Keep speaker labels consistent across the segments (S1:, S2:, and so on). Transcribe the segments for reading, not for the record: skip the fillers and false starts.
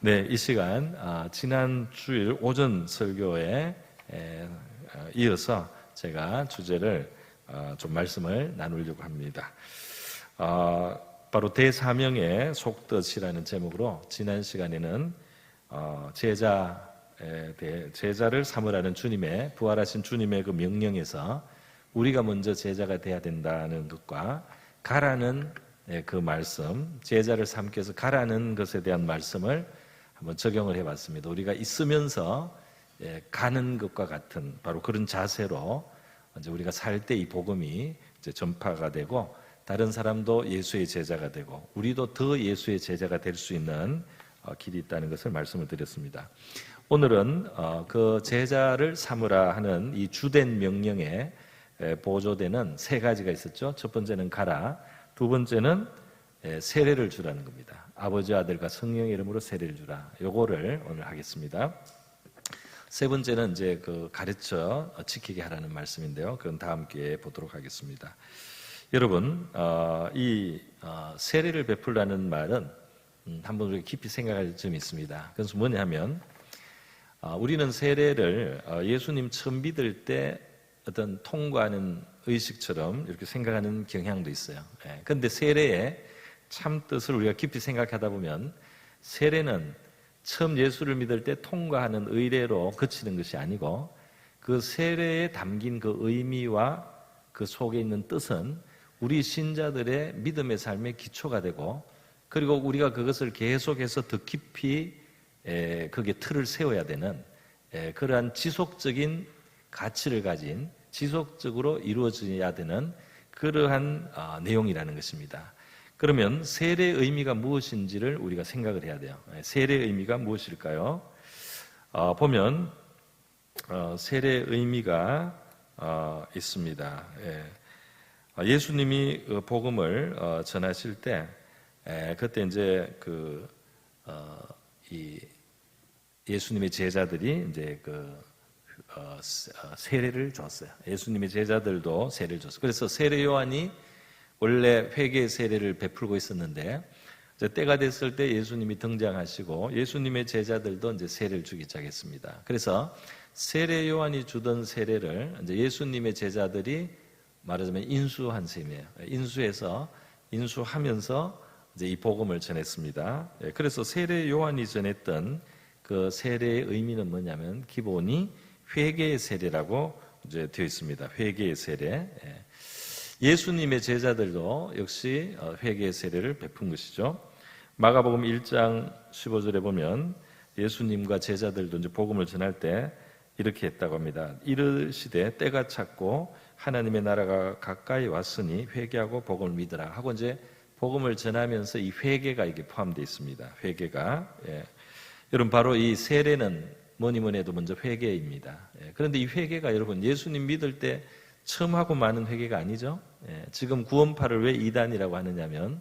S1: 네, 이 시간 지난 주일 오전 설교에 이어서 제가 주제를 좀 말씀을 나누려고 합니다. 바로 대사명의 속뜻이라는 제목으로 지난 시간에는 제자를 삼으라는 주님의 부활하신 주님의 그 명령에서 우리가 먼저 제자가 돼야 된다는 것과 가라는 그 말씀, 제자를 삼기 위해서 가라는 것에 대한 말씀을 한번 적용을 해봤습니다. 우리가 있으면서 가는 것과 같은 바로 그런 자세로 이제 우리가 살 때 이 복음이 이제 전파가 되고 다른 사람도 예수의 제자가 되고 우리도 더 예수의 제자가 될 수 있는 길이 있다는 것을 말씀을 드렸습니다. 오늘은 그 제자를 삼으라 하는 이 주된 명령에 보조되는 세 가지가 있었죠. 첫 번째는 가라, 두 번째는 세례를 주라는 겁니다. 아버지, 아들과 성령의 이름으로 세례를 주라. 요거를 오늘 하겠습니다. 세 번째는 이제 그 가르쳐 지키게 하라는 말씀인데요. 그건 다음 기회에 보도록 하겠습니다. 여러분, 이 세례를 베풀라는 말은 한번 우리가 깊이 생각할 점이 있습니다. 그래서 뭐냐면 우리는 세례를 예수님 처음 믿을 때 어떤 통과하는 의식처럼 이렇게 생각하는 경향도 있어요. 그런데 세례의 참 뜻을 우리가 깊이 생각하다 보면 세례는 처음 예수를 믿을 때 통과하는 의례로 그치는 것이 아니고 그 세례에 담긴 그 의미와 그 속에 있는 뜻은 우리 신자들의 믿음의 삶의 기초가 되고 그리고 우리가 그것을 계속해서 더 깊이 거기에 틀을 세워야 되는 그러한 지속적인 가치를 가진 지속적으로 이루어져야 되는 그러한 내용이라는 것입니다. 그러면 세례의 의미가 무엇인지를 우리가 생각을 해야 돼요. 세례의 의미가 무엇일까요? 보면 세례의 의미가 있습니다. 예수님이 복음을 전하실 때 그때 이제 이 예수님의 제자들이 이제 세례를 줬어요. 예수님의 제자들도 세례를 줬어요. 그래서 세례 요한이 원래 회개 세례를 베풀고 있었는데 이제 때가 됐을 때 예수님이 등장하시고 예수님의 제자들도 이제 세례를 주기 시작했습니다. 그래서 세례 요한이 주던 세례를 이제 예수님의 제자들이 말하자면 인수한 셈이에요. 인수하면서 이제 이 복음을 전했습니다. 그래서 세례 요한이 전했던 그 세례의 의미는 뭐냐면 기본이 회개의 세례라고 이제 되어 있습니다. 회개의 세례. 예수님의 제자들도 역시 회개의 세례를 베푼 것이죠. 마가복음 1장 15절에 보면 예수님과 제자들도 이제 복음을 전할 때 이렇게 했다고 합니다. 이르시되 때가 찼고 하나님의 나라가 가까이 왔으니 회개하고 복음을 믿으라 하고 이제 복음을 전하면서 이 회개가 이게 포함되어 있습니다. 회개가. 여러분 바로 이 세례는 뭐니 해도 먼저 회개입니다. 그런데 이 회개가 여러분 예수님 믿을 때 처음 하고 마는 회개가 아니죠. 지금 구원파를 왜 이단이라고 하느냐면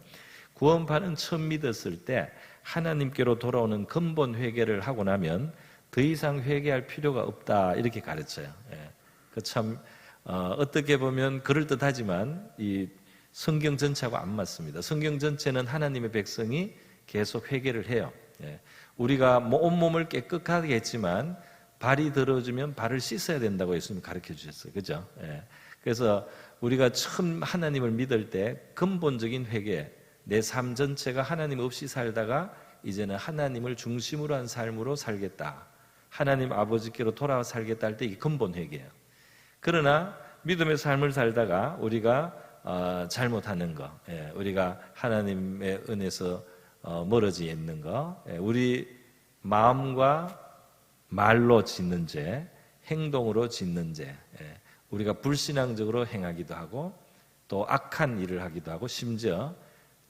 S1: 구원파는 처음 믿었을 때 하나님께로 돌아오는 근본 회개를 하고 나면 더 이상 회개할 필요가 없다 이렇게 가르쳐요. 그 참 어떻게 보면 그럴듯하지만 이 성경 전체하고 안 맞습니다. 성경 전체는 하나님의 백성이 계속 회개를 해요. 우리가 온몸을 깨끗하게 했지만 발이 더러워지면 발을 씻어야 된다고 예수님 가르쳐 주셨어요. 그죠? 그래서 우리가 처음 하나님을 믿을 때 근본적인 회개, 내 삶 전체가 하나님 없이 살다가 이제는 하나님을 중심으로 한 삶으로 살겠다. 하나님 아버지께로 돌아와 살겠다 할 때 이게 근본 회개예요. 그러나 믿음의 삶을 살다가 우리가 잘못하는 거, 우리가 하나님의 은혜에서 멀어져 있는 거, 우리 마음과 말로 짓는 죄, 행동으로 짓는 죄, 우리가 불신앙적으로 행하기도 하고 또 악한 일을 하기도 하고 심지어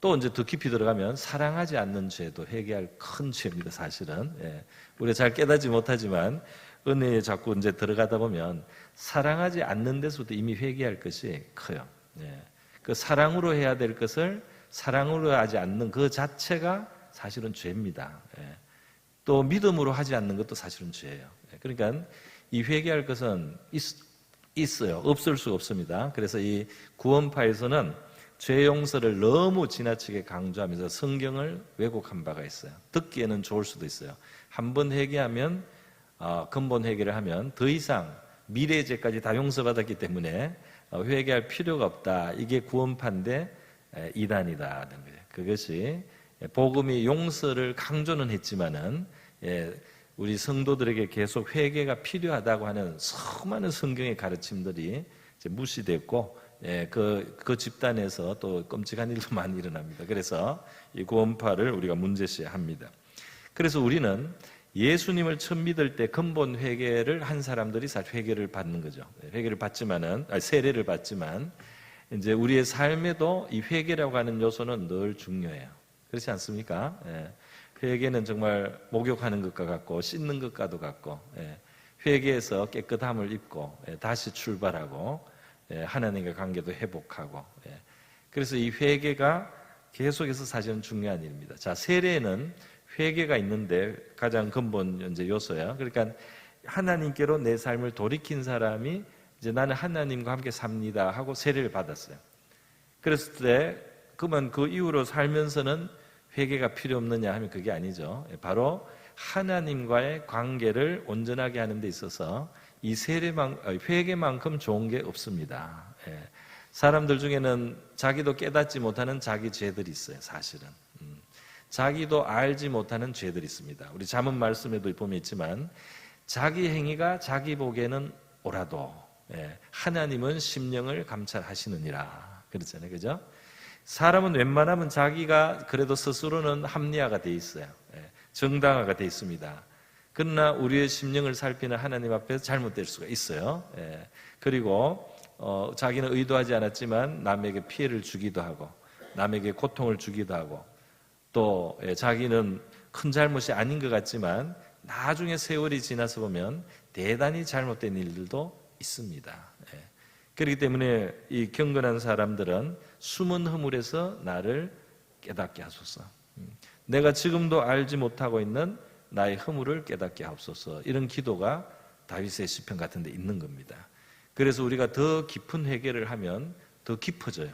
S1: 또 이제 더 깊이 들어가면 사랑하지 않는 죄도 회개할 큰 죄입니다. 사실은 우리가 잘 깨닫지 못하지만 은혜에 자꾸 이제 들어가다 보면 사랑하지 않는 데서부터 이미 회개할 것이 커요. 그 사랑으로 해야 될 것을 사랑으로 하지 않는 그 자체가 사실은 죄입니다. 또 믿음으로 하지 않는 것도 사실은 죄예요. 그러니까 이 회개할 것은 있어요. 없을 수가 없습니다. 그래서 이 구원파에서는 죄 용서를 너무 지나치게 강조하면서 성경을 왜곡한 바가 있어요. 듣기에는 좋을 수도 있어요. 한 번 회개하면 근본 회개를 하면 더 이상 미래의 죄까지 다 용서받았기 때문에 회개할 필요가 없다. 이게 구원파인데 이단이다. 그것이 복음이 용서를 강조는 했지만은 우리 성도들에게 계속 회개가 필요하다고 하는 수많은 성경의 가르침들이 무시됐고 그 집단에서 또 끔찍한 일도 많이 일어납니다. 그래서 이 구원파를 우리가 문제시합니다. 그래서 우리는 예수님을 처음 믿을 때 근본 회개를 한 사람들이 사실 회개를 받는 거죠. 회개를 받지만은 세례를 받지만 이제 우리의 삶에도 이 회개라고 하는 요소는 늘 중요해요. 그렇지 않습니까? 회개는 정말 목욕하는 것과 같고 씻는 것과도 같고 회개해서 깨끗함을 입고 다시 출발하고 하나님과 관계도 회복하고 그래서 이 회개가 계속해서 사실은 중요한 일입니다. 자, 세례는 회개가 있는데 가장 근본 이제 요소야. 그러니까 하나님께로 내 삶을 돌이킨 사람이 이제 나는 하나님과 함께 삽니다 하고 세례를 받았어요. 그랬을 때 그러면 그 이후로 살면서는 회개가 필요 없느냐 하면 그게 아니죠. 바로 하나님과의 관계를 온전하게 하는 데 있어서 이 회개만큼 좋은 게 없습니다. 사람들 중에는 자기도 깨닫지 못하는 자기 죄들이 있어요. 사실은 자기도 알지 못하는 죄들이 있습니다. 우리 잠언 말씀에도 보면 있지만 자기 행위가 자기 보기에는 옳아도 하나님은 심령을 감찰하시느니라 그렇잖아요. 그죠? 사람은 웬만하면 자기가 그래도 스스로는 합리화가 돼 있어요. 정당화가 돼 있습니다. 그러나 우리의 심령을 살피는 하나님 앞에서 잘못될 수가 있어요. 그리고 자기는 의도하지 않았지만 남에게 피해를 주기도 하고 남에게 고통을 주기도 하고 또 자기는 큰 잘못이 아닌 것 같지만 나중에 세월이 지나서 보면 대단히 잘못된 일들도 있습니다. 그렇기 때문에 이 경건한 사람들은 숨은 허물에서 나를 깨닫게 하소서. 내가 지금도 알지 못하고 있는 나의 허물을 깨닫게 하옵소서. 이런 기도가 다윗의 시편 같은 데 있는 겁니다. 그래서 우리가 더 깊은 회개를 하면 더 깊어져요.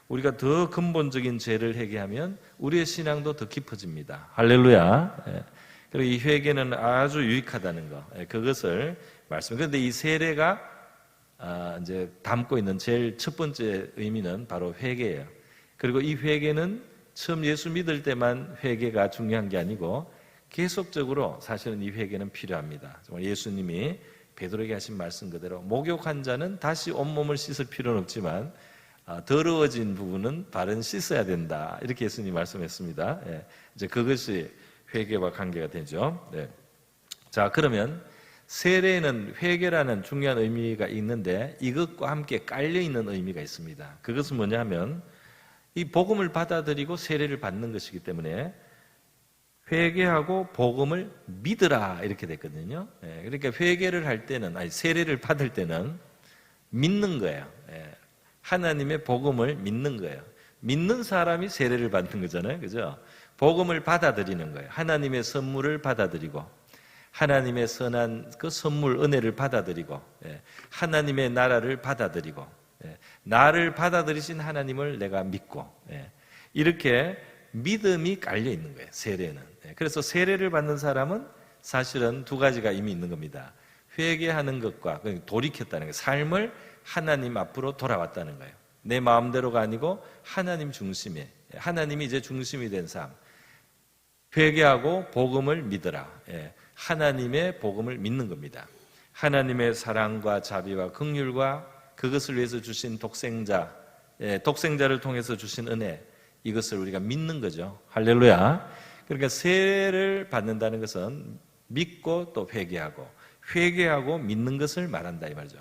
S1: 우리가 더 근본적인 죄를 회개하면 우리의 신앙도 더 깊어집니다. 할렐루야. 그리고 이 회개는 아주 유익하다는 거. 그것을 그런데 이 세례가 이제 담고 있는 제일 첫 번째 의미는 바로 회개예요. 그리고 이 회개는 처음 예수 믿을 때만 회개가 중요한 게 아니고 계속적으로 사실은 이 회개는 필요합니다. 정말 예수님이 베드로에게 하신 말씀 그대로 목욕한 자는 다시 온몸을 씻을 필요는 없지만 더러워진 부분은 발은 씻어야 된다. 이렇게 예수님이 말씀했습니다. 이제 그것이 회개와 관계가 되죠. 자, 그러면 세례에는 회개라는 중요한 의미가 있는데 이것과 함께 깔려있는 의미가 있습니다. 그것은 뭐냐 하면 이 복음을 받아들이고 세례를 받는 것이기 때문에 회개하고 복음을 믿으라 이렇게 됐거든요. 그러니까 회개를 할 때는 세례를 받을 때는 믿는 거예요. 하나님의 복음을 믿는 거예요. 믿는 사람이 세례를 받는 거잖아요. 그죠? 복음을 받아들이는 거예요. 하나님의 선물을 받아들이고 하나님의 선한 그 선물 은혜를 받아들이고 하나님의 나라를 받아들이고 나를 받아들이신 하나님을 내가 믿고 이렇게 믿음이 깔려 있는 거예요. 세례는. 그래서 세례를 받는 사람은 사실은 두 가지가 이미 있는 겁니다. 회개하는 것과 돌이켰다는 거예요. 삶을 하나님 앞으로 돌아왔다는 거예요. 내 마음대로가 아니고 하나님 중심에 하나님이 이제 중심이 된 삶. 회개하고 복음을 믿으라. 하나님의 복음을 믿는 겁니다. 하나님의 사랑과 자비와 긍휼과 그것을 위해서 주신 독생자, 독생자를 통해서 주신 은혜, 이것을 우리가 믿는 거죠. 할렐루야. 그러니까 세례를 받는다는 것은 믿고 또 회개하고 믿는 것을 말한다 이 말이죠.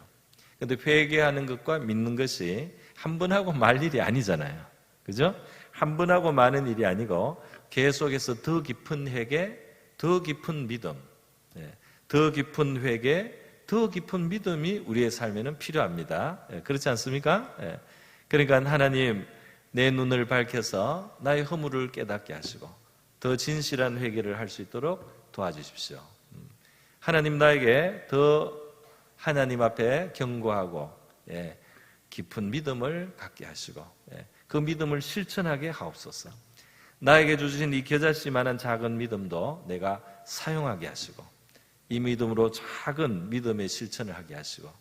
S1: 그런데 회개하는 것과 믿는 것이 한 번 하고 말 일이 아니잖아요. 그죠? 한 번 하고 마는 일이 아니고 계속해서 더 깊은 회개, 더 깊은 믿음, 더 깊은 회개, 더 깊은 믿음이 우리의 삶에는 필요합니다. 그렇지 않습니까? 그러니까 하나님 내 눈을 밝혀서 나의 허물을 깨닫게 하시고 더 진실한 회개를 할 수 있도록 도와주십시오. 하나님 나에게 더 하나님 앞에 경고하고 깊은 믿음을 갖게 하시고 그 믿음을 실천하게 하옵소서. 나에게 주신 이 겨자씨만한 작은 믿음도 내가 사용하게 하시고 이 믿음으로 작은 믿음의 실천을 하게 하시고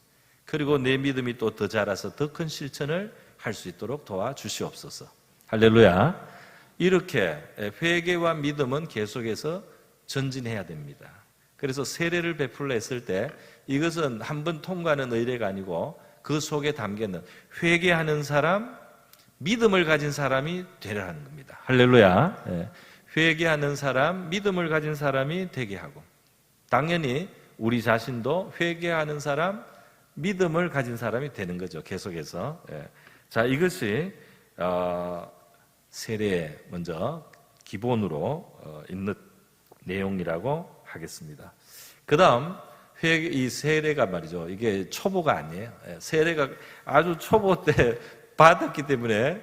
S1: 그리고 내 믿음이 또 더 자라서 더 큰 실천을 할 수 있도록 도와주시옵소서. 할렐루야. 이렇게 회개와 믿음은 계속해서 전진해야 됩니다. 그래서 세례를 베풀려 했을 때 이것은 한 번 통과하는 의례가 아니고 그 속에 담겨있는 회개하는 사람, 믿음을 가진 사람이 되라는 겁니다. 할렐루야. 회개하는 사람, 믿음을 가진 사람이 되게 하고 당연히 우리 자신도 회개하는 사람, 믿음을 가진 사람이 되는 거죠. 계속해서. 자, 이것이 세례의 먼저 기본으로 있는 내용이라고 하겠습니다. 그 다음 이 세례가 말이죠. 이게 초보가 아니에요. 세례가 아주 초보 때 받았기 때문에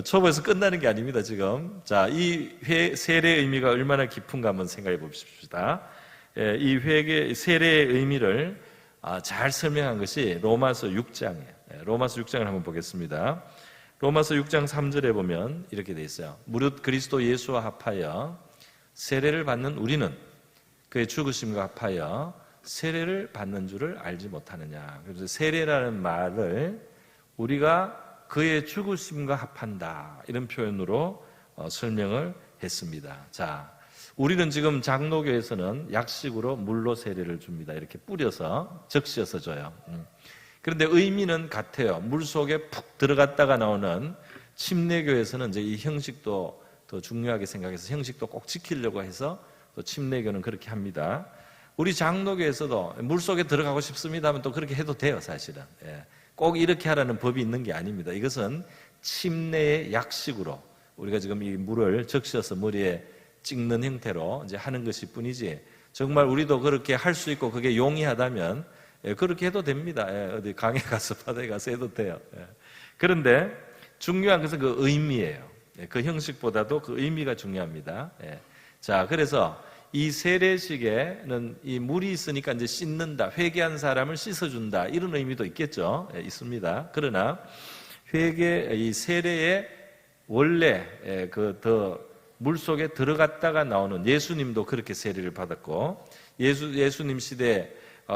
S1: 초보에서 끝나는 게 아닙니다, 지금. 자, 이 세례의 의미가 얼마나 깊은가 한번 생각해 봅시다. 이 세례의 의미를 잘 설명한 것이 로마서 6장이에요. 로마서 6장을 한번 보겠습니다. 로마서 6장 3절에 보면 이렇게 돼 있어요. 무릇 그리스도 예수와 합하여 세례를 받는 우리는 그의 죽으심과 합하여 세례를 받는 줄을 알지 못하느냐. 그래서 세례라는 말을 우리가 그의 죽으심과 합한다 이런 표현으로 설명을 했습니다. 자, 우리는 지금 장로교에서는 약식으로 물로 세례를 줍니다. 이렇게 뿌려서 적셔서 줘요. 그런데 의미는 같아요. 물 속에 푹 들어갔다가 나오는 침례교에서는 이제 이 형식도 더 중요하게 생각해서 형식도 꼭 지키려고 해서 또 침례교는 그렇게 합니다. 우리 장로교에서도 물 속에 들어가고 싶습니다 하면 또 그렇게 해도 돼요, 사실은. 꼭 이렇게 하라는 법이 있는 게 아닙니다. 이것은 침례의 약식으로 우리가 지금 이 물을 적셔서 머리에 찍는 형태로 이제 하는 것이 뿐이지 정말 우리도 그렇게 할 수 있고 그게 용이하다면 그렇게 해도 됩니다. 어디 강에 가서 바다에 가서 해도 돼요. 그런데 중요한 것은 그 의미예요. 그 형식보다도 그 의미가 중요합니다. 자, 그래서 이 세례식에는 이 물이 있으니까 이제 씻는다, 회개한 사람을 씻어준다 이런 의미도 있겠죠. 있습니다. 그러나 이 세례의 원래 물 속에 들어갔다가 나오는 예수님도 그렇게 세례를 받았고 예수님 시대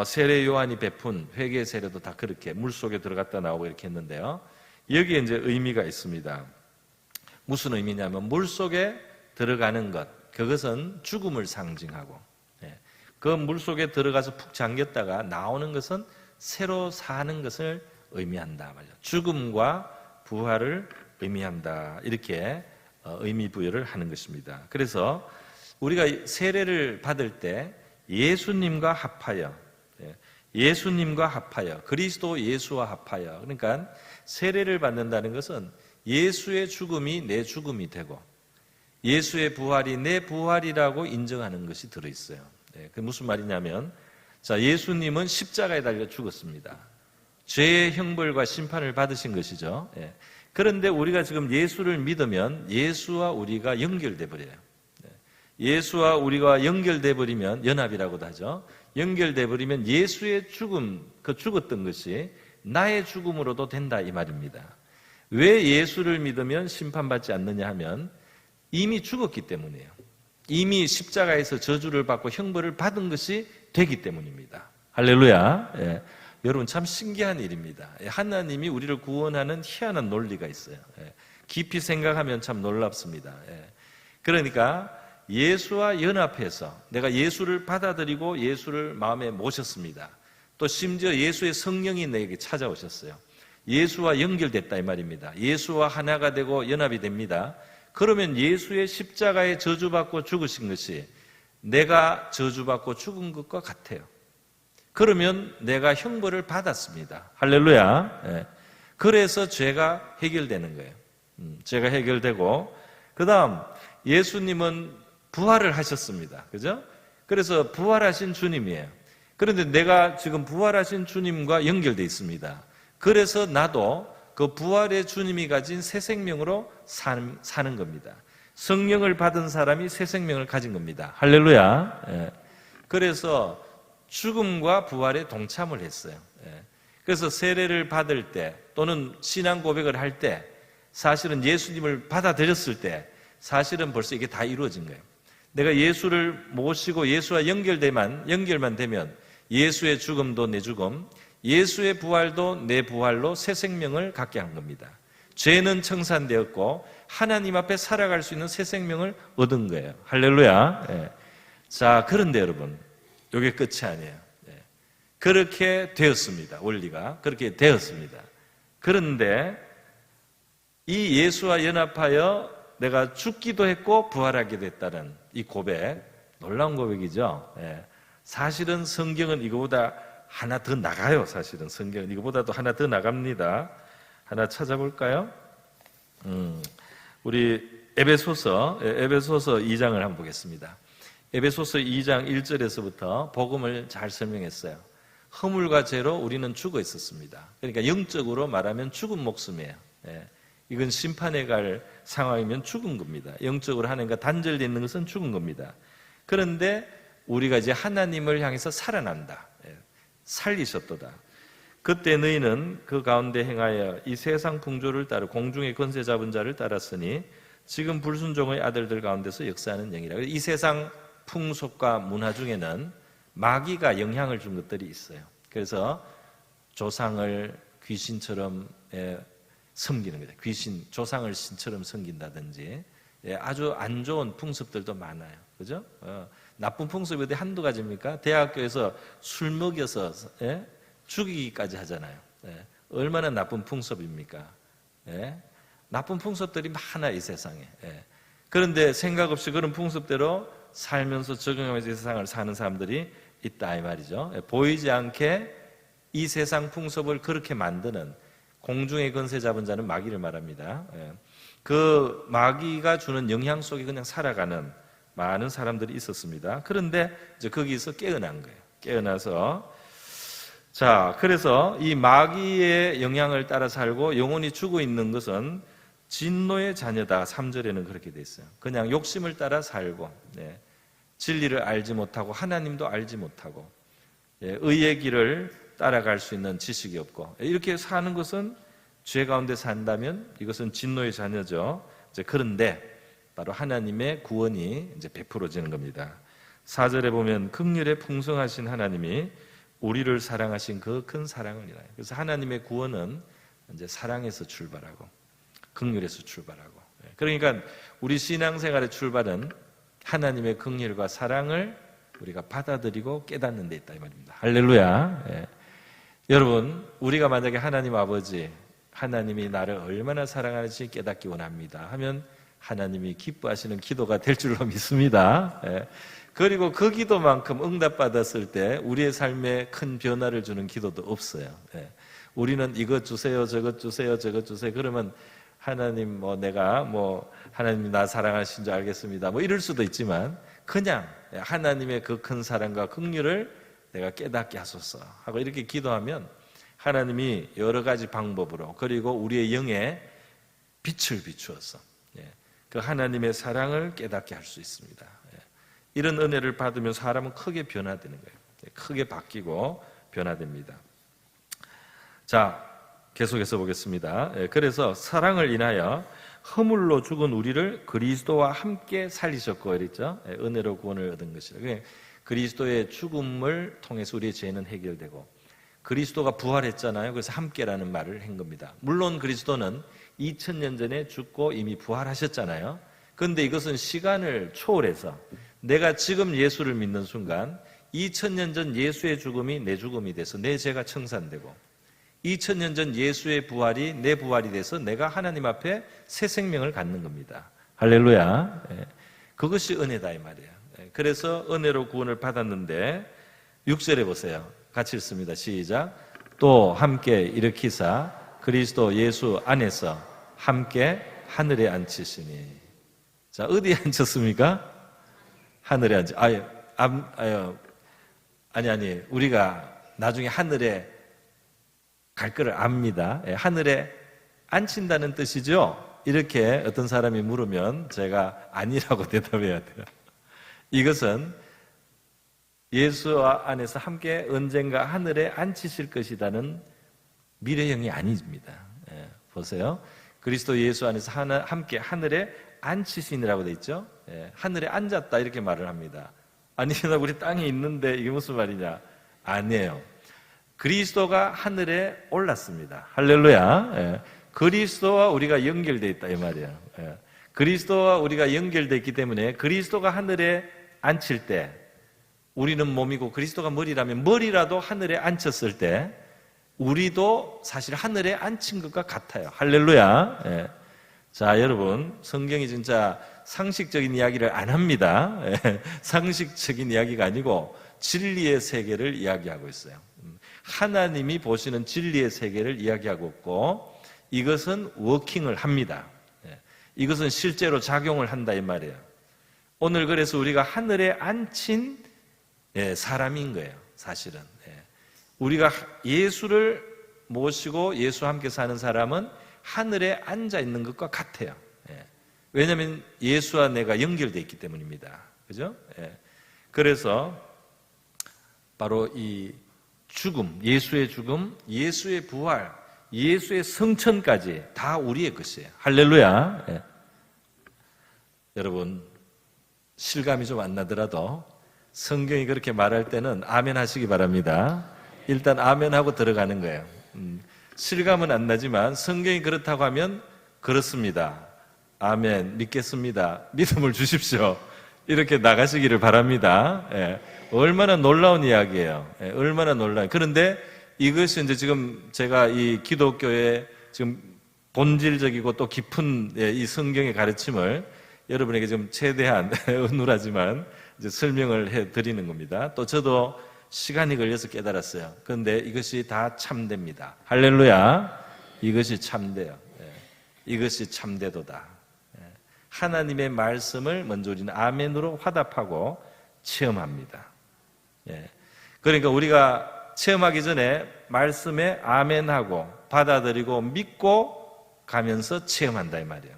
S1: 세례 요한이 베푼 회개 세례도 다 그렇게 물 속에 들어갔다 나오고 이렇게 했는데요. 여기에 이제 의미가 있습니다. 무슨 의미냐면 물 속에 들어가는 것, 그것은 죽음을 상징하고 그 물 속에 들어가서 푹 잠겼다가 나오는 것은 새로 사는 것을 의미한다 말이죠. 죽음과 부활을 의미한다 이렇게 의미 부여를 하는 것입니다. 그래서 우리가 세례를 받을 때 예수님과 합하여 그리스도 예수와 합하여 그러니까 세례를 받는다는 것은 예수의 죽음이 내 죽음이 되고 예수의 부활이 내 부활이라고 인정하는 것이 들어있어요. 그게 무슨 말이냐면 자, 예수님은 십자가에 달려 죽었습니다. 죄의 형벌과 심판을 받으신 것이죠. 그런데 우리가 지금 예수를 믿으면 예수와 우리가 연결돼 버려요. 예수와 우리가 연결돼 버리면 연합이라고도 하죠. 연결돼 버리면 예수의 죽음, 그 죽었던 것이 나의 죽음으로도 된다 이 말입니다. 왜 예수를 믿으면 심판받지 않느냐 하면 이미 죽었기 때문이에요. 이미 십자가에서 저주를 받고 형벌을 받은 것이 되기 때문입니다. 할렐루야. 여러분 참 신기한 일입니다. 하나님이 우리를 구원하는 희한한 논리가 있어요. 깊이 생각하면 참 놀랍습니다. 그러니까 예수와 연합해서 내가 예수를 받아들이고 예수를 마음에 모셨습니다. 또 심지어 예수의 성령이 내게 찾아오셨어요. 예수와 연결됐다 이 말입니다. 예수와 하나가 되고 연합이 됩니다. 그러면 예수의 십자가에 저주받고 죽으신 것이 내가 저주받고 죽은 것과 같아요. 그러면 내가 형벌을 받았습니다. 할렐루야. 그래서 죄가 해결되는 거예요. 죄가 해결되고 그 다음 예수님은 부활을 하셨습니다. 그죠? 그래서 부활하신 주님이에요. 그런데 내가 지금 부활하신 주님과 연결되어 있습니다. 그래서 나도 그 부활의 주님이 가진 새 생명으로 사는 겁니다. 성령을 받은 사람이 새 생명을 가진 겁니다. 할렐루야. 그래서 죽음과 부활에 동참을 했어요. 그래서 세례를 받을 때 또는 신앙 고백을 할 때 사실은 예수님을 받아들였을 때 사실은 벌써 이게 다 이루어진 거예요. 내가 예수를 모시고 예수와 연결만 되면 예수의 죽음도 내 죽음, 예수의 부활도 내 부활로 새 생명을 갖게 한 겁니다. 죄는 청산되었고 하나님 앞에 살아갈 수 있는 새 생명을 얻은 거예요. 할렐루야. 예. 자, 그런데 여러분, 이게 끝이 아니에요. 예. 그렇게 되었습니다. 원리가 그렇게 되었습니다. 그런데 이 예수와 연합하여 내가 죽기도 했고 부활하기도 했다는 이 고백, 놀라운 고백이죠. 예. 사실은 성경은 이거보다 하나 더 나가요. 사실은 성경은 이거보다도 하나 더 나갑니다. 하나 찾아볼까요? 우리 에베소서 2장을 한번 보겠습니다. 에베소서 2장 1절에서부터 복음을 잘 설명했어요. 허물과 죄로 우리는 죽어 있었습니다. 그러니까 영적으로 말하면 죽은 목숨이에요. 예. 이건 심판에 갈 상황이면 죽은 겁니다. 영적으로 하나님과 단절되어 있는 것은 죽은 겁니다. 그런데 우리가 이제 하나님을 향해서 살아난다. 예. 살리셨도다. 그때 너희는 그 가운데 행하여 이 세상 풍조를 따라 공중의 권세 잡은 자를 따랐으니 지금 불순종의 아들들 가운데서 역사하는 영이라. 이 세상 풍속과 문화 중에는 마귀가 영향을 준 것들이 있어요. 그래서 조상을 귀신처럼 섬기는 거죠. 조상을 신처럼 섬긴다든지 아주 안 좋은 풍습들도 많아요. 그죠? 나쁜 풍습이 어디 한두 가지입니까? 대학교에서 술 먹여서 죽이기까지 하잖아요. 얼마나 나쁜 풍습입니까? 나쁜 풍습들이 많아요, 이 세상에. 그런데 생각 없이 그런 풍습대로 살면서 적응하면서 이 세상을 사는 사람들이 있다 이 말이죠. 보이지 않게 이 세상 풍습을 그렇게 만드는 공중의 권세 잡은 자는 마귀를 말합니다. 그 마귀가 주는 영향 속에 그냥 살아가는 많은 사람들이 있었습니다. 그런데 이제 거기서 깨어난 거예요. 깨어나서 자, 그래서 이 마귀의 영향을 따라 살고 영혼이 죽어 있는 것은 진노의 자녀다. 3절에는 그렇게 돼 있어요. 그냥 욕심을 따라 살고 진리를 알지 못하고 하나님도 알지 못하고 의의 길을 따라갈 수 있는 지식이 없고 이렇게 사는 것은 죄 가운데 산다면 이것은 진노의 자녀죠. 그런데 바로 하나님의 구원이 이제 베풀어지는 겁니다. 4절에 보면 긍휼에 풍성하신 하나님이 우리를 사랑하신 그 큰 사랑을 인하여. 그래서 하나님의 구원은 이제 사랑에서 출발하고 긍휼에서 출발하고. 그러니까 우리 신앙생활의 출발은 하나님의 긍휼과 사랑을 우리가 받아들이고 깨닫는 데 있다 이 말입니다. 할렐루야. 여러분, 우리가 만약에 하나님 아버지, 하나님이 나를 얼마나 사랑하는지 깨닫기 원합니다 하면 하나님이 기뻐하시는 기도가 될 줄로 믿습니다. 그리고 그 기도만큼 응답받았을 때 우리의 삶에 큰 변화를 주는 기도도 없어요. 우리는 이것 주세요, 저것 주세요, 저것 주세요. 그러면 하나님 내가 하나님이 나 사랑하신 줄 알겠습니다. 이럴 수도 있지만 그냥 하나님의 그 큰 사랑과 긍휼을 내가 깨닫게 하소서 하고 이렇게 기도하면 하나님이 여러 가지 방법으로 그리고 우리의 영에 빛을 비추어서 그 하나님의 사랑을 깨닫게 할 수 있습니다. 이런 은혜를 받으면 사람은 크게 변화되는 거예요. 크게 바뀌고 변화됩니다. 자, 계속해서 보겠습니다. 그래서 사랑을 인하여 허물로 죽은 우리를 그리스도와 함께 살리셨고 이랬죠. 은혜로 구원을 얻은 것이라. 그리스도의 죽음을 통해서 우리의 죄는 해결되고 그리스도가 부활했잖아요. 그래서 함께라는 말을 한 겁니다. 물론 그리스도는 2000년 전에 죽고 이미 부활하셨잖아요. 그런데 이것은 시간을 초월해서 내가 지금 예수를 믿는 순간 2000년 전 예수의 죽음이 내 죽음이 돼서 내 죄가 청산되고 2000년 전 예수의 부활이 내 부활이 돼서 내가 하나님 앞에 새 생명을 갖는 겁니다. 할렐루야. 그것이 은혜다 이 말이에요. 그래서 은혜로 구원을 받았는데 6절에 보세요. 같이 읽습니다. 시작. 또 함께 일으키사 그리스도 예수 안에서 함께 하늘에 앉히시니. 자, 어디에 앉혔습니까? 하늘에 앉히. 아니. 우리가 나중에 하늘에 갈 거를 압니다. 하늘에 앉힌다는 뜻이죠. 이렇게 어떤 사람이 물으면 제가 아니라고 대답해야 돼요. 이것은 예수 안에서 함께 언젠가 하늘에 앉히실 것이라는 미래형이 아닙니다. 보세요. 그리스도 예수 안에서 함께 하늘에 앉히시니라고 돼 있죠. 하늘에 앉았다 이렇게 말을 합니다. 아니, 나 우리 땅에 있는데 이게 무슨 말이냐? 아니에요. 그리스도가 하늘에 올랐습니다. 할렐루야. 그리스도와 우리가 연결되어 있다 이 말이에요. 그리스도와 우리가 연결되어 있기 때문에 그리스도가 하늘에 앉힐 때 우리는 몸이고 그리스도가 머리라면 머리라도 하늘에 앉혔을 때 우리도 사실 하늘에 앉힌 것과 같아요. 할렐루야. 자, 여러분, 성경이 진짜 상식적인 이야기를 안 합니다. 상식적인 이야기가 아니고 진리의 세계를 이야기하고 있어요. 하나님이 보시는 진리의 세계를 이야기하고 있고 이것은 워킹을 합니다. 이것은 실제로 작용을 한다 이 말이에요. 오늘 그래서 우리가 하늘에 앉힌 사람인 거예요. 사실은 우리가 예수를 모시고 예수와 함께 사는 사람은 하늘에 앉아 있는 것과 같아요. 왜냐하면 예수와 내가 연결되어 있기 때문입니다. 그죠? 그래서 바로 이 죽음, 예수의 죽음, 예수의 부활, 예수의 성천까지 다 우리의 것이에요. 할렐루야. 여러분, 실감이 좀 안 나더라도 성경이 그렇게 말할 때는 아멘 하시기 바랍니다. 일단 아멘 하고 들어가는 거예요. 실감은 안 나지만 성경이 그렇다고 하면 그렇습니다. 아멘, 믿겠습니다. 믿음을 주십시오. 이렇게 나가시기를 바랍니다. 얼마나 놀라운 이야기예요. 얼마나 놀라운. 그런데 이것이 이제 지금 제가 이 기독교의 지금 본질적이고 또 깊은 이 성경의 가르침을 여러분에게 좀 최대한 어눌하지만 이제 설명을 해 드리는 겁니다. 또 저도 시간이 걸려서 깨달았어요. 그런데 이것이 다 참됩니다. 할렐루야. 이것이 참돼요. 이것이 참되도다. 하나님의 말씀을 먼저 우리는 아멘으로 화답하고 체험합니다. 그러니까 우리가 체험하기 전에 말씀에 아멘하고 받아들이고 믿고 가면서 체험한다 이 말이에요.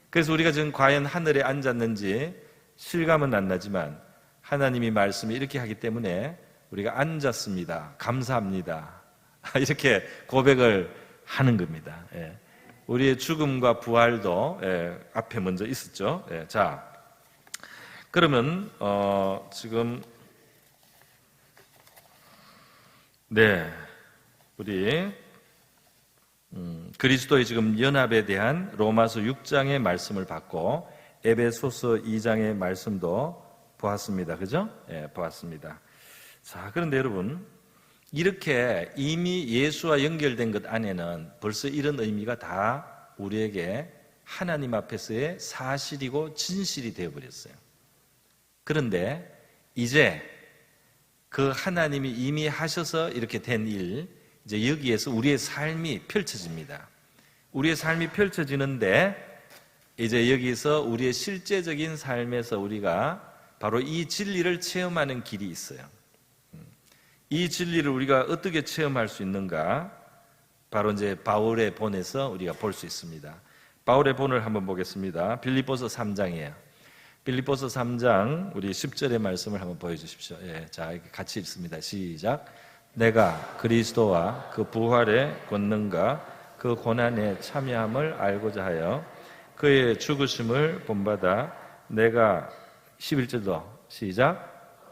S1: 그래서 우리가 지금 과연 하늘에 앉았는지 실감은 안 나지만 하나님이 말씀을 이렇게 하기 때문에 우리가 앉았습니다. 감사합니다. 이렇게 고백을 하는 겁니다. 우리의 죽음과 부활도 앞에 먼저 있었죠. 자, 그러면 지금 우리 그리스도의 지금 연합에 대한 로마서 6장의 말씀을 받고 에베소서 2장의 말씀도 보았습니다. 그죠? 보았습니다. 자, 그런데 여러분, 이렇게 이미 예수와 연결된 것 안에는 벌써 이런 의미가 다 우리에게 하나님 앞에서의 사실이고 진실이 되어버렸어요. 그런데 이제 그 하나님이 이미 하셔서 이렇게 된 일, 이제 여기에서 우리의 삶이 펼쳐집니다. 우리의 삶이 펼쳐지는데 이제 여기서 우리의 실제적인 삶에서 우리가 바로 이 진리를 체험하는 길이 있어요. 이 진리를 우리가 어떻게 체험할 수 있는가? 바로 이제 바울의 본에서 우리가 볼 수 있습니다. 바울의 본을 한번 보겠습니다. 빌립보서 3장이에요. 빌립보서 3장 우리 10절의 말씀을 한번 보여주십시오. 자, 같이 읽습니다. 시작. 내가 그리스도와 그 부활의 권능과 그 고난에 참여함을 알고자 하여 그의 죽으심을 본받아 내가 11절도 시작.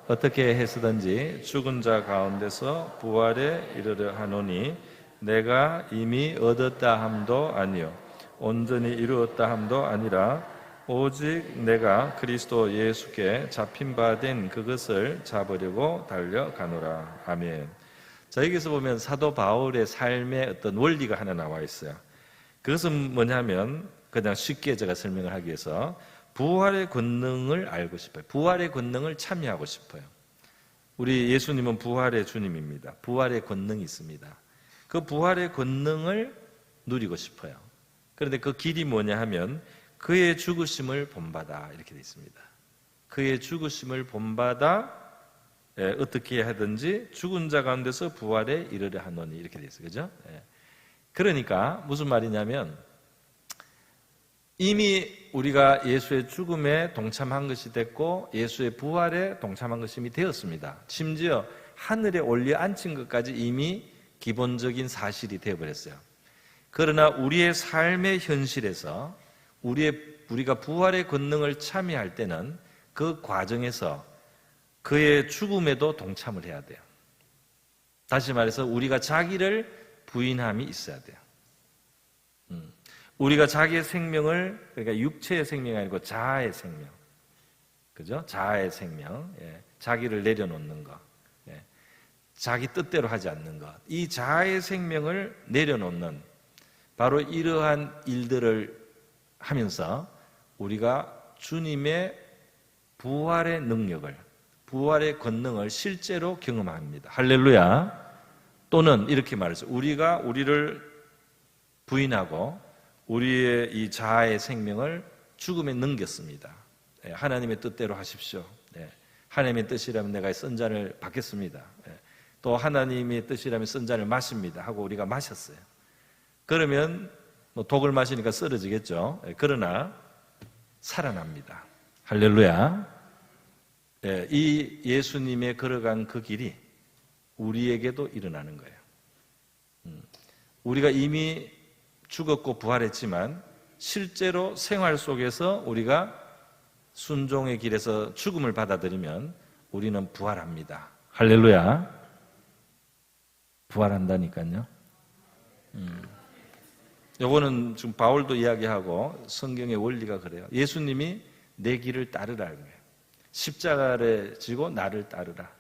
S1: 어떻게 해서든지 죽은 자 가운데서 부활에 이르려 하노니 내가 이미 얻었다 함도 아니요 온전히 이루었다 함도 아니라 오직 내가 그리스도 예수께 잡힌 바 된 그것을 잡으려고 달려가노라. 아멘. 자, 여기서 보면 사도 바울의 삶의 어떤 원리가 하나 나와 있어요. 그것은 뭐냐면 그냥 쉽게 제가 설명을 하기 위해서 부활의 권능을 알고 싶어요. 부활의 권능을 참여하고 싶어요. 우리 예수님은 부활의 주님입니다. 부활의 권능이 있습니다. 그 부활의 권능을 누리고 싶어요. 그런데 그 길이 뭐냐 하면 그의 죽으심을 본받아 이렇게 되어 있습니다. 그의 죽으심을 본받아 어떻게 하든지 죽은 자 가운데서 부활에 이르려 하노니 이렇게 되어 있어요. 그죠? 그러니까 무슨 말이냐면 이미 우리가 예수의 죽음에 동참한 것이 됐고 예수의 부활에 동참한 것이 이미 되었습니다. 심지어 하늘에 올려 앉힌 것까지 이미 기본적인 사실이 되어버렸어요. 그러나 우리의 삶의 현실에서 우리가 부활의 권능을 참여할 때는 그 과정에서 그의 죽음에도 동참을 해야 돼요. 다시 말해서 우리가 자기를 부인함이 있어야 돼요. 우리가 자기의 생명을, 그러니까 육체의 생명이 아니고 자아의 생명, 그죠? 자아의 생명, 예. 자기를 내려놓는 것, 예. 자기 뜻대로 하지 않는 것, 이 자아의 생명을 내려놓는 바로 이러한 일들을 하면서 우리가 주님의 부활의 능력을, 부활의 권능을 실제로 경험합니다. 할렐루야. 또는 이렇게 말해서 우리가 우리를 부인하고 우리의 이 자아의 생명을 죽음에 넘겼습니다. 하나님의 뜻대로 하십시오. 하나님의 뜻이라면 내가 쓴 잔을 받겠습니다. 또 하나님의 뜻이라면 쓴 잔을 마십니다 하고 우리가 마셨어요. 그러면 독을 마시니까 쓰러지겠죠. 그러나 살아납니다. 할렐루야. 이 예수님의 걸어간 그 길이 우리에게도 일어나는 거예요. 우리가 이미 죽었고 부활했지만 실제로 생활 속에서 우리가 순종의 길에서 죽음을 받아들이면 우리는 부활합니다. 할렐루야. 부활한다니까요. 요거는 지금 바울도 이야기하고 성경의 원리가 그래요. 예수님이 내 길을 따르라는 거예요. 십자가를 지고 나를 따르라.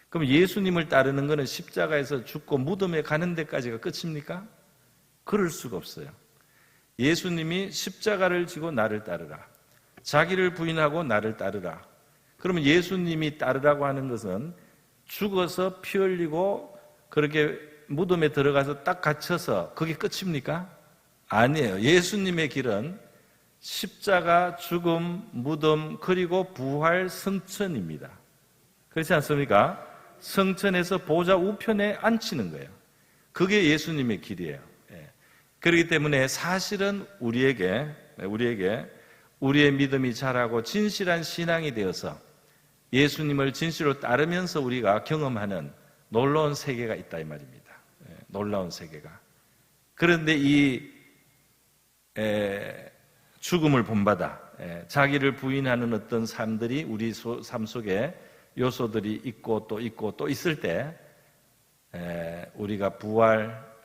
S1: 그럼 예수님을 따르는 것은 십자가에서 죽고 무덤에 가는 데까지가 끝입니까? 그럴 수가 없어요. 예수님이 십자가를 지고 나를 따르라. 자기를 부인하고 나를 따르라. 그러면 예수님이 따르라고 하는 것은 죽어서 피 흘리고 그렇게 무덤에 들어가서 딱 갇혀서 그게 끝입니까? 아니에요. 예수님의 길은 십자가, 죽음, 무덤, 그리고 부활, 성천입니다. 그렇지 않습니까? 성천에서 보좌 우편에 앉히는 거예요. 그게 예수님의 길이에요. 그렇기 때문에 사실은 우리에게 우리의 믿음이 자라고 진실한 신앙이 되어서 예수님을 진실로 따르면서 우리가 경험하는 놀라운 세계가 있다 이 말입니다. 놀라운 세계가. 그런데 이 죽음을 본받아 자기를 부인하는 어떤 삶들이 우리 삶 속에 요소들이 있고 또 있을 때 우리가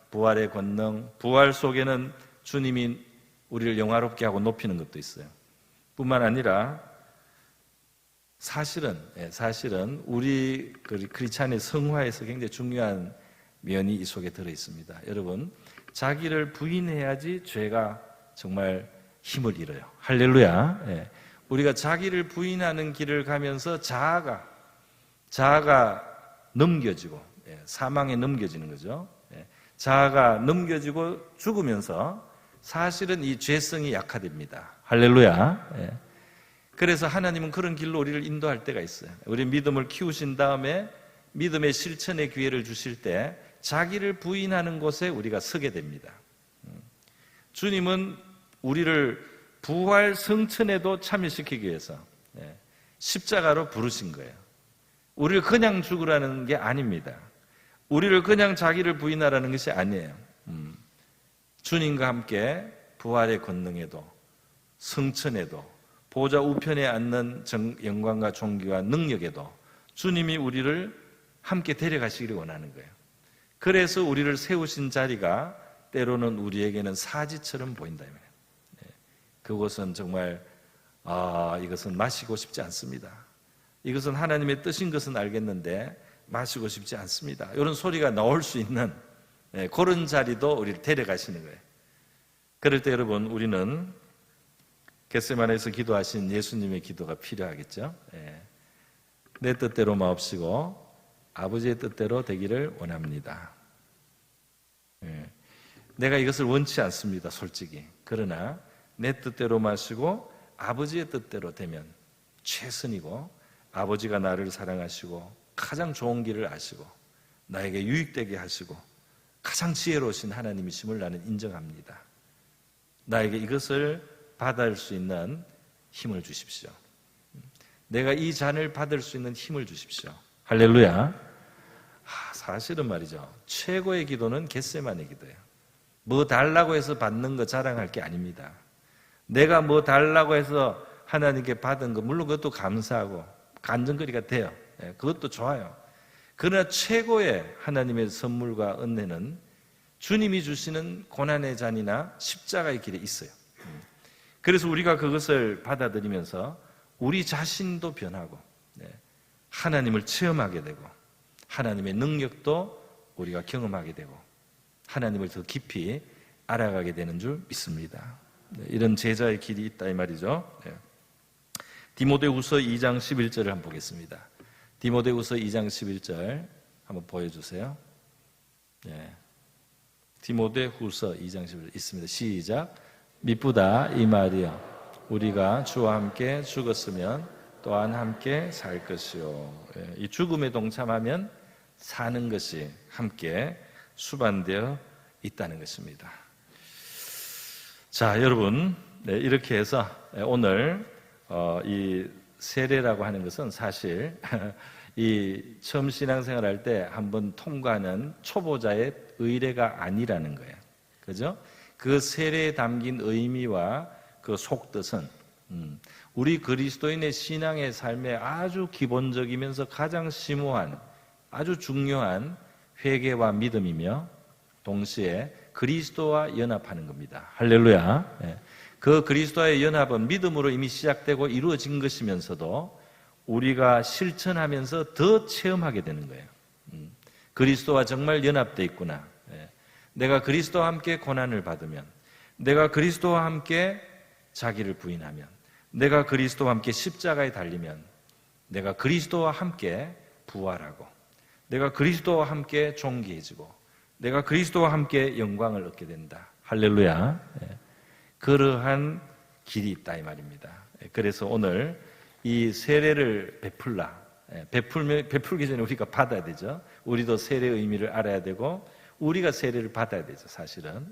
S1: 부활의 권능, 부활 속에는 주님이 우리를 영화롭게 하고 높이는 것도 있어요. 뿐만 아니라 사실은 우리 크리스찬의 성화에서 굉장히 중요한 면이 이 속에 들어 있습니다. 여러분, 자기를 부인해야지 죄가 정말 힘을 잃어요. 할렐루야. 우리가 자기를 부인하는 길을 가면서 자아가 넘겨지고 사망에 넘겨지는 거죠. 자아가 넘겨지고 죽으면서 사실은 이 죄성이 약화됩니다. 할렐루야. 그래서 하나님은 그런 길로 우리를 인도할 때가 있어요. 우리 믿음을 키우신 다음에 믿음의 실천의 기회를 주실 때 자기를 부인하는 곳에 우리가 서게 됩니다. 주님은 우리를 부활 성천에도 참여시키기 위해서 십자가로 부르신 거예요. 우리를 그냥 죽으라는 게 아닙니다. 우리를 그냥 자기를 부인하라는 것이 아니에요. 주님과 함께 부활의 권능에도 성천에도 보좌 우편에 앉는 영광과 존귀와 능력에도 주님이 우리를 함께 데려가시기를 원하는 거예요. 그래서 우리를 세우신 자리가 때로는 우리에게는 사지처럼 보인다. 그것은 정말 이것은 마시고 싶지 않습니다. 이것은 하나님의 뜻인 것은 알겠는데 마시고 싶지 않습니다. 이런 소리가 나올 수 있는 그런 자리도 우리를 데려가시는 거예요. 그럴 때 여러분 우리는 겟세마네에서 기도하신 예수님의 기도가 필요하겠죠. 내 뜻대로 마옵시고 아버지의 뜻대로 되기를 원합니다. 내가 이것을 원치 않습니다. 솔직히. 그러나 내 뜻대로 마시고 아버지의 뜻대로 되면 최선이고 아버지가 나를 사랑하시고 가장 좋은 길을 아시고 나에게 유익되게 하시고 가장 지혜로우신 하나님이심을 나는 인정합니다. 나에게 이것을 받을 수 있는 힘을 주십시오. 내가 이 잔을 받을 수 있는 힘을 주십시오. 할렐루야. 사실은 말이죠, 최고의 기도는 겟세마네 기도예요. 뭐 달라고 해서 받는 거 자랑할 게 아닙니다. 내가 뭐 달라고 해서 하나님께 받은 거 물론 그것도 감사하고 간증거리가 돼요. 그것도 좋아요. 그러나 최고의 하나님의 선물과 은혜는 주님이 주시는 고난의 잔이나 십자가의 길에 있어요. 그래서 우리가 그것을 받아들이면서 우리 자신도 변하고 하나님을 체험하게 되고 하나님의 능력도 우리가 경험하게 되고 하나님을 더 깊이 알아가게 되는 줄 믿습니다. 이런 제자의 길이 있다 이 말이죠. 디모데후서 2장 11절을 한번 보겠습니다. 디모데후서 2장 11절 한번 보여주세요. 디모데후서 2장 11절 있습니다. 시작. 미쁘다 이 말이여, 우리가 주와 함께 죽었으면 또한 함께 살 것이요. 이 죽음에 동참하면 사는 것이 함께 수반되어 있다는 것입니다. 자, 여러분, 이렇게 해서 오늘 이 세례라고 하는 것은 사실 이 처음 신앙생활 할 때 한번 통과하는 초보자의 의례가 아니라는 거예요. 그죠? 그 세례에 담긴 의미와 그 속뜻은 우리 그리스도인의 신앙의 삶에 아주 기본적이면서 가장 심오한 아주 중요한 회개와 믿음이며 동시에 그리스도와 연합하는 겁니다. 할렐루야. 그 그리스도와의 연합은 믿음으로 이미 시작되고 이루어진 것이면서도 우리가 실천하면서 더 체험하게 되는 거예요. 그리스도와 정말 연합되어 있구나. 내가 그리스도와 함께 고난을 받으면, 내가 그리스도와 함께 자기를 부인하면, 내가 그리스도와 함께 십자가에 달리면, 내가 그리스도와 함께 부활하고, 내가 그리스도와 함께 존귀해지고, 내가 그리스도와 함께 영광을 얻게 된다. 할렐루야. 그러한 길이 있다 이 말입니다. 그래서 오늘 이 세례를 베풀기 전에 우리가 받아야 되죠. 우리도 세례의 의미를 알아야 되고 우리가 세례를 받아야 되죠. 사실은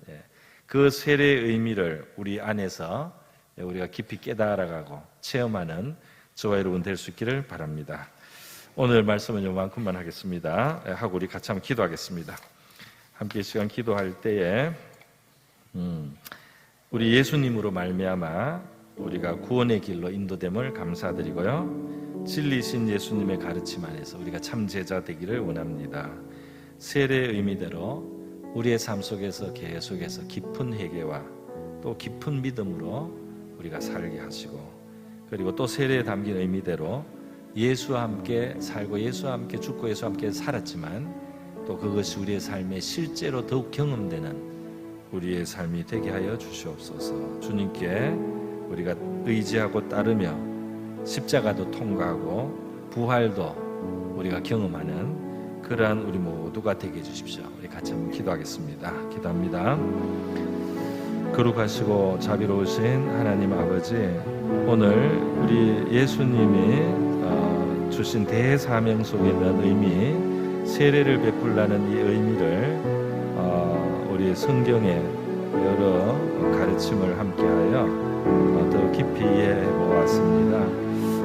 S1: 그 세례의 의미를 우리 안에서 우리가 깊이 깨달아가고 체험하는 저와 여러분 될 수 있기를 바랍니다. 오늘 말씀은 요만큼만 하겠습니다. 하고 우리 같이 한번 기도하겠습니다. 함께 이 시간 기도할 때에 우리 예수님으로 말미암아 우리가 구원의 길로 인도됨을 감사드리고요. 진리신 예수님의 가르침 안에서 우리가 참 제자 되기를 원합니다. 세례의 의미대로 우리의 삶 속에서 계속해서 깊은 회개와 또 깊은 믿음으로 우리가 살게 하시고, 그리고 또 세례에 담긴 의미대로 예수와 함께 살고 예수와 함께 죽고 예수와 함께 살았지만 또 그것이 우리의 삶에 실제로 더욱 경험되는 우리의 삶이 되게 하여 주시옵소서. 주님께 우리가 의지하고 따르며 십자가도 통과하고 부활도 우리가 경험하는 그러한 우리 모두가 되게 해주십시오. 우리 같이 한번 기도하겠습니다. 기도합니다. 거룩하시고 자비로우신 하나님 아버지, 오늘 우리 예수님이 주신 대사명 속에 있는 의미, 세례를 베풀라는 이 의미를 우리 성경의 여러 가르침을 함께하여 더 깊이 이해해 보았습니다.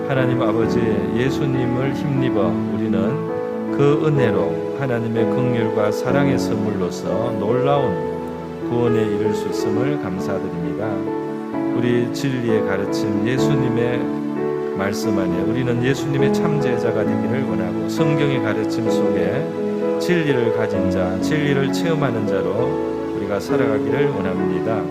S1: 하나님 아버지, 예수님을 힘입어 우리는 그 은혜로 하나님의 긍휼과 사랑의 선물로서 놀라운 구원에 이를 수 있음을 감사드립니다. 우리 진리의 가르침, 예수님의 말씀 안에 우리는 예수님의 참 제자가 되기를 원하고, 성경의 가르침 속에 진리를 가진 자, 진리를 체험하는 자로 우리가 살아가기를 원합니다.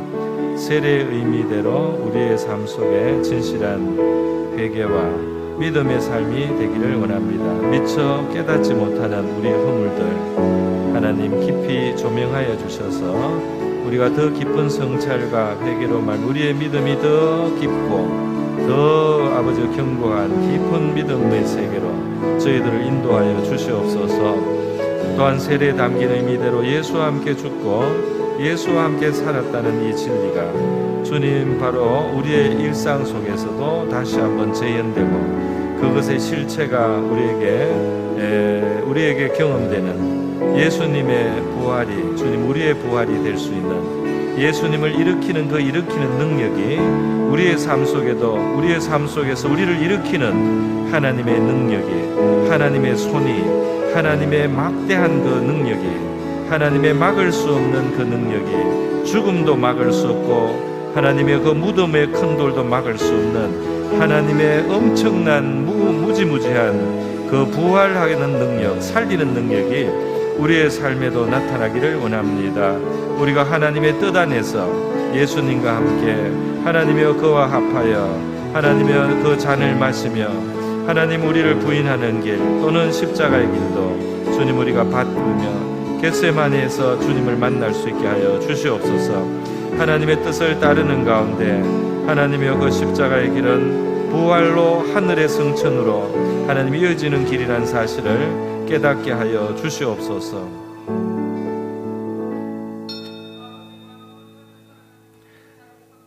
S1: 세례의 의미대로 우리의 삶 속에 진실한 회개와 믿음의 삶이 되기를 원합니다. 미처 깨닫지 못하는 우리의 허물들 하나님 깊이 조명하여 주셔서 우리가 더 깊은 성찰과 회개로 말 우리의 믿음이 더 깊고 더 아버지 견고한 깊은 믿음의 세계로 저희들을 인도하여 주시옵소서. 또한 세례에 담긴 의미대로 예수와 함께 죽고 예수와 함께 살았다는 이 진리가 주님 바로 우리의 일상 속에서도 다시 한번 재현되고 그것의 실체가 우리에게 경험되는 예수님의 부활이, 주님 우리의 부활이 될 수 있는 예수님을 일으키는 그 일으키는 능력이 우리의 삶 속에도 우리의 삶 속에서 우리를 일으키는 하나님의 능력이, 하나님의 손이 하나님의 막대한 그 능력이, 하나님의 막을 수 없는 그 능력이, 죽음도 막을 수 없고 하나님의 그 무덤의 큰 돌도 막을 수 없는 하나님의 엄청난 무지무지한 그 부활하는 능력, 살리는 능력이 우리의 삶에도 나타나기를 원합니다. 우리가 하나님의 뜻 안에서 예수님과 함께 하나님의 그와 합하여 하나님의 그 잔을 마시며 하나님 우리를 부인하는 길 또는 십자가의 길도 주님 우리가 받으며 겟세마니에서 주님을 만날 수 있게 하여 주시옵소서. 하나님의 뜻을 따르는 가운데 하나님의 그 십자가의 길은 부활로 하늘의 승천으로 하나님 이어지는 길이란 사실을 깨닫게 하여 주시옵소서.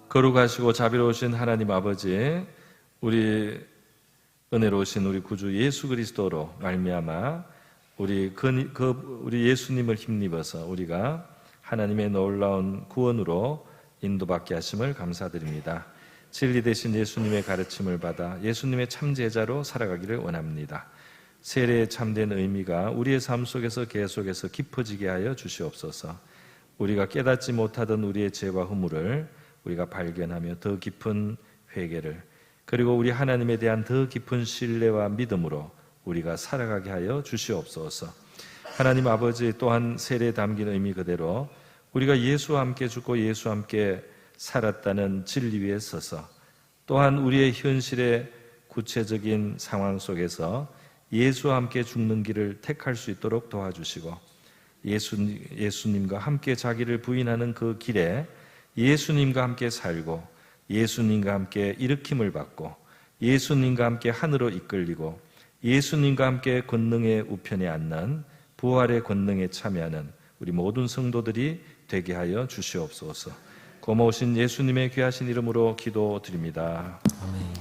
S1: 거룩하시고 자비로우신 하나님 아버지, 우리 은혜로우신 우리 구주 예수 그리스도로 말미암아 우리 예수님을 힘입어서 우리가 하나님의 놀라운 구원으로 인도받게 하심을 감사드립니다. 진리 되신 예수님의 가르침을 받아 예수님의 참 제자로 살아가기를 원합니다. 세례의 참된 의미가 우리의 삶 속에서 계속해서 깊어지게 하여 주시옵소서. 우리가 깨닫지 못하던 우리의 죄와 허물을 우리가 발견하며 더 깊은 회개를, 그리고 우리 하나님에 대한 더 깊은 신뢰와 믿음으로 우리가 살아가게 하여 주시옵소서. 하나님 아버지, 또한 세례에 담긴 의미 그대로 우리가 예수와 함께 죽고 예수와 함께 살았다는 진리 위에 서서 또한 우리의 현실의 구체적인 상황 속에서 예수와 함께 죽는 길을 택할 수 있도록 도와주시고 예수님과 함께 자기를 부인하는 그 길에 예수님과 함께 살고 예수님과 함께 일으킴을 받고 예수님과 함께 하늘로 이끌리고 예수님과 함께 권능의 우편에 앉는 부활의 권능에 참여하는 우리 모든 성도들이 되게 하여 주시옵소서. 고마우신 예수님의 귀하신 이름으로 기도드립니다.
S2: 아멘.